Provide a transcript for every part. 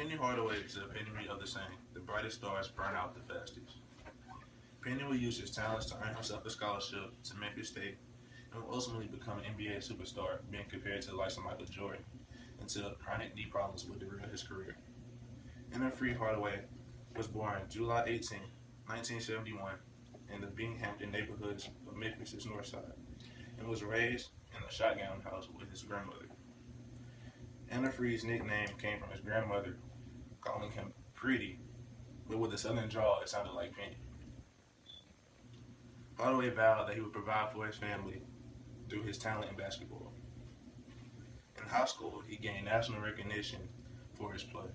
Penny Hardaway is the epitome of the saying, the brightest stars burn out the fastest. Penny will use his talents to earn himself a scholarship to Memphis State and will ultimately become an NBA superstar, being compared to the likes of Michael Jordan, until chronic knee problems would derail his career. Free Hardaway was born July 18, 1971, in the Binghamton neighborhoods of Memphis' North Side, and was raised in a shotgun house with his grandmother. Free's nickname came from his grandmother calling him Pretty, but with a southern drawl, it sounded like Penny. Hardaway vowed that he would provide for his family through his talent in basketball. In high school, he gained national recognition for his play.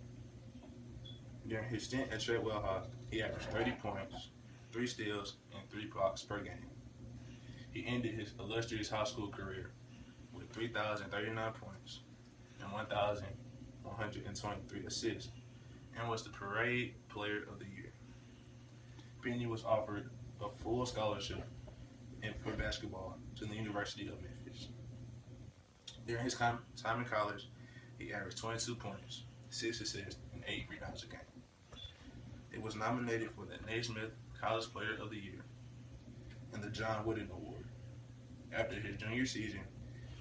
During his stint at Treadwell High, he averaged 30 points, 3 steals, and 3 blocks per game. He ended his illustrious high school career with 3,039 points and 1,123 assists, and was the Parade Player of the Year. Penny was offered a full scholarship for basketball to the University of Memphis. During his time in college, he averaged 22 points, 6 assists, and 8 rebounds a game. It was nominated for the Naismith College Player of the Year and the John Wooden Award. After his junior season,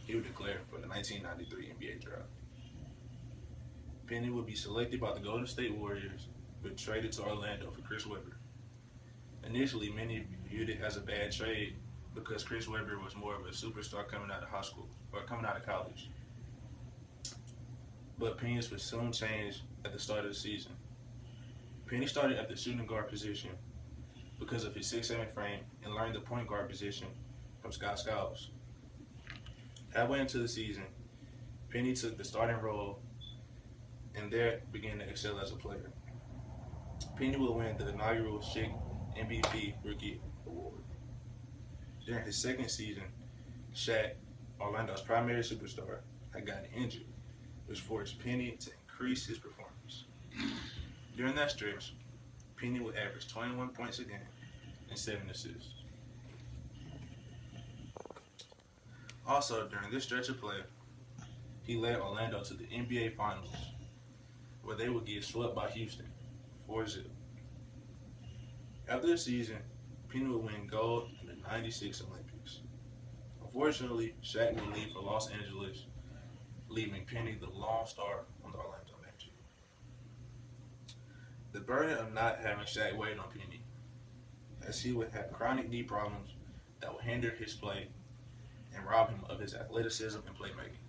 he was declared for the 1993 NBA draft. Penny would be selected by the Golden State Warriors, but traded to Orlando for Chris Webber. Initially, many viewed it as a bad trade because Chris Webber was more of a superstar coming out of high school or coming out of college. But opinions would soon change at the start of the season. Penny started at the shooting guard position because of his 6'7" frame and learned the point guard position from Scott Skiles. Halfway into the season, Penny took the starting role and there began to excel as a player. Penny will win the inaugural Shaq MVP Rookie Award. During his second season, Shaq, Orlando's primary superstar, had gotten injured, which forced Penny to increase his performance. During that stretch, Penny would average 21 points a game and 7 assists. Also, during this stretch of play, he led Orlando to the NBA Finals, where they would get swept by Houston, 4-0. After the season, Penny would win gold in the '96 Olympics. Unfortunately, Shaq would leave for Los Angeles, leaving Penny the lone star on the Orlando Magic. The burden of not having Shaq weighed on Penny, as he would have chronic knee problems that would hinder his play and rob him of his athleticism and playmaking.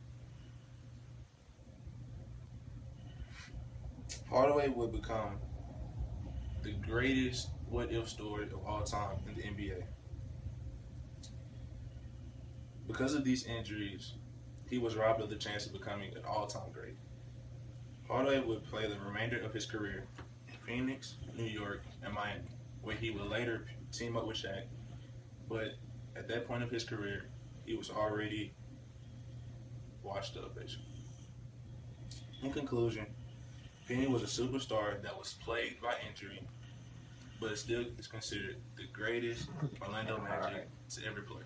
Hardaway would become the greatest what-if story of all time in the NBA. Because of these injuries, he was robbed of the chance of becoming an all-time great. Hardaway would play the remainder of his career in Phoenix, New York, and Miami, where he would later team up with Shaq, but at that point of his career, he was already washed up, basically. In conclusion, Penny was a superstar that was plagued by injury, but still is considered the greatest Orlando Magic to ever play.